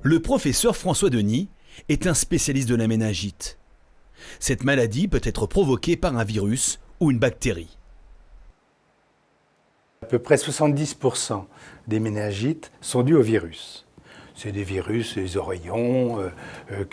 Le professeur François Denis est un spécialiste de la méningite. Cette maladie peut être provoquée par un virus ou une bactérie. À peu près 70% des méningites sont dues au virus. C'est des virus, des oreillons,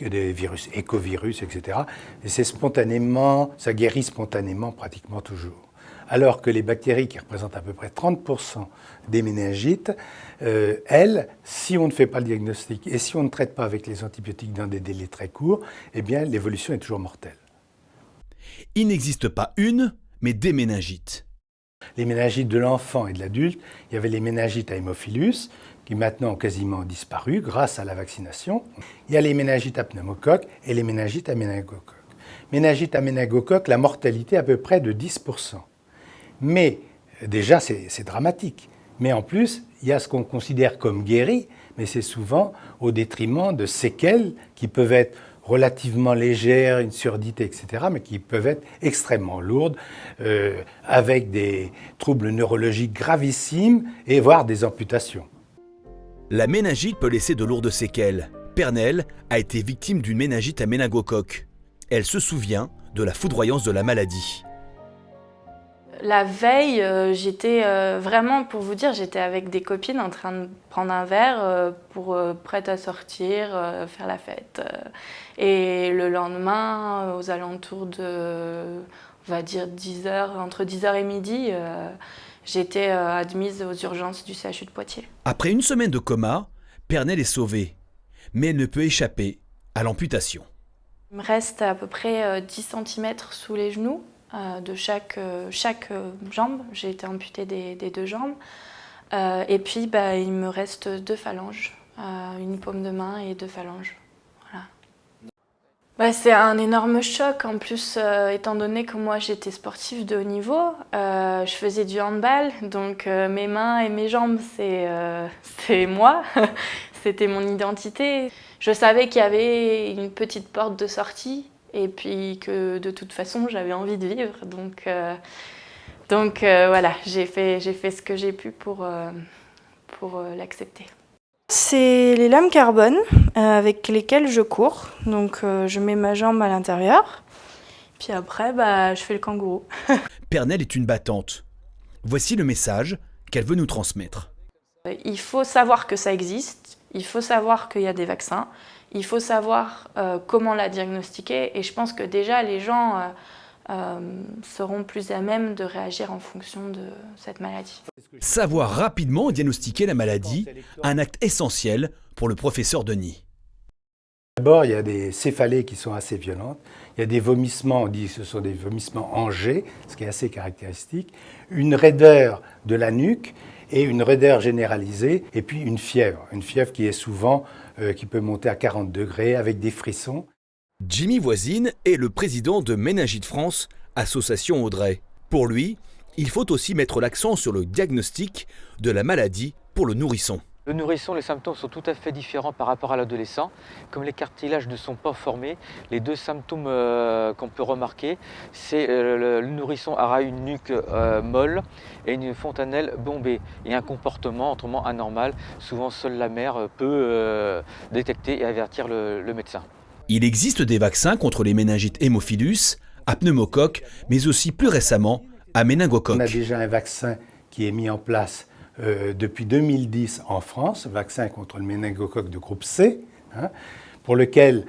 des virus écovirus, etc. Et ça guérit spontanément pratiquement toujours. Alors que les bactéries, qui représentent à peu près 30% des méningites, elles, si on ne fait pas le diagnostic et si on ne traite pas avec les antibiotiques dans des délais très courts, eh bien l'évolution est toujours mortelle. Il n'existe pas une, mais des méningites. Les méningites de l'enfant et de l'adulte, il y avait les méningites à Haemophilus, qui maintenant ont quasiment disparu grâce à la vaccination. Il y a les méningites à pneumocoque et les méningites à méningocoque. Méningite à méningocoque, la mortalité est à peu près de 10%. Mais déjà, c'est dramatique. Mais en plus, il y a ce qu'on considère comme guéri, mais c'est souvent au détriment de séquelles qui peuvent être relativement légères, une surdité, etc., mais qui peuvent être extrêmement lourdes, avec des troubles neurologiques gravissimes et voire des amputations. La méningite peut laisser de lourdes séquelles. Pernelle a été victime d'une méningite à méningocoque. Elle se souvient de la foudroyance de la maladie. La veille, j'étais vraiment, pour vous dire, j'étais avec des copines en train de prendre un verre prête à sortir, faire la fête. Et le lendemain, aux alentours de, on va dire 10h, entre 10h et midi, j'étais admise aux urgences du CHU de Poitiers. Après une semaine de coma, Pernelle est sauvée. Mais elle ne peut échapper à l'amputation. Il me reste à peu près 10 cm sous les genoux. De chaque jambe. J'ai été amputée des deux jambes. Et puis, il me reste 2 phalanges, une paume de main et 2 phalanges. Voilà. C'est un énorme choc, en plus, étant donné que moi j'étais sportive de haut niveau. Je faisais du handball, donc mes mains et mes jambes, c'est moi. C'était mon identité. Je savais qu'il y avait une petite porte de sortie. Et puis que de toute façon j'avais envie de vivre, donc voilà, j'ai fait ce que j'ai pu pour l'accepter. C'est les lames carbone avec lesquelles je cours, donc je mets ma jambe à l'intérieur, puis après je fais le kangourou. Pernelle est une battante. Voici le message qu'elle veut nous transmettre. Il faut savoir que ça existe, il faut savoir qu'il y a des vaccins. Il faut savoir comment la diagnostiquer et je pense que déjà les gens seront plus à même de réagir en fonction de cette maladie. Savoir rapidement diagnostiquer la maladie, un acte essentiel pour le professeur Denis. D'abord, il y a des céphalées qui sont assez violentes. Il y a des vomissements, on dit que ce sont des vomissements en jet, ce qui est assez caractéristique. Une raideur de la nuque et une raideur généralisée, et puis une fièvre qui est souvent, qui peut monter à 40 degrés avec des frissons. Jimmy Voisine est le président de Méningite France, association Audrey. Pour lui, il faut aussi mettre l'accent sur le diagnostic de la maladie pour le nourrisson. Le nourrisson, les symptômes sont tout à fait différents par rapport à l'adolescent. Comme les cartilages ne sont pas formés, les 2 symptômes qu'on peut remarquer, c'est le nourrisson aura une nuque molle et une fontanelle bombée et un comportement autrement anormal. Souvent, seule la mère peut détecter et avertir le médecin. Il existe des vaccins contre les méningites Haemophilus, à pneumocoque, mais aussi plus récemment à méningocoque. On a déjà un vaccin qui est mis en place depuis 2010 en France, vaccin contre le méningocoque de groupe C, pour lequel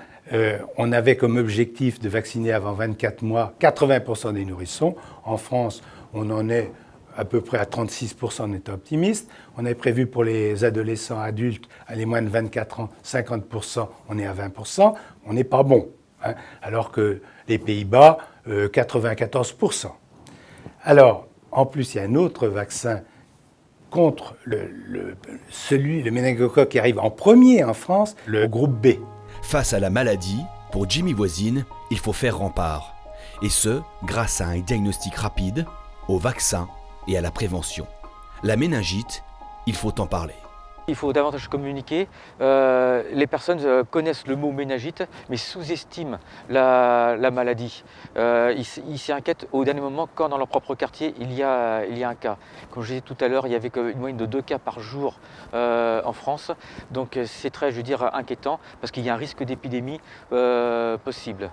on avait comme objectif de vacciner avant 24 mois 80% des nourrissons. En France, on en est à peu près à 36%, on est optimiste. On avait prévu pour les adolescents adultes, les moins de 24 ans, 50%, on est à 20%. On n'est pas bon, alors que les Pays-Bas, 94%. Alors, en plus, il y a un autre vaccin contre le méningocoque qui arrive en premier en France, le groupe B. Face à la maladie, pour Jimmy Voisine, il faut faire rempart. Et ce, grâce à un diagnostic rapide, au vaccin et à la prévention. La méningite, il faut en parler. Il faut davantage communiquer. Les personnes connaissent le mot méningite, mais sous-estiment la maladie. Ils s'y inquiètent au dernier moment quand dans leur propre quartier il y a un cas. Comme je disais tout à l'heure, il y avait une moyenne de 2 cas par jour en France. Donc c'est très, je veux dire, inquiétant parce qu'il y a un risque d'épidémie possible.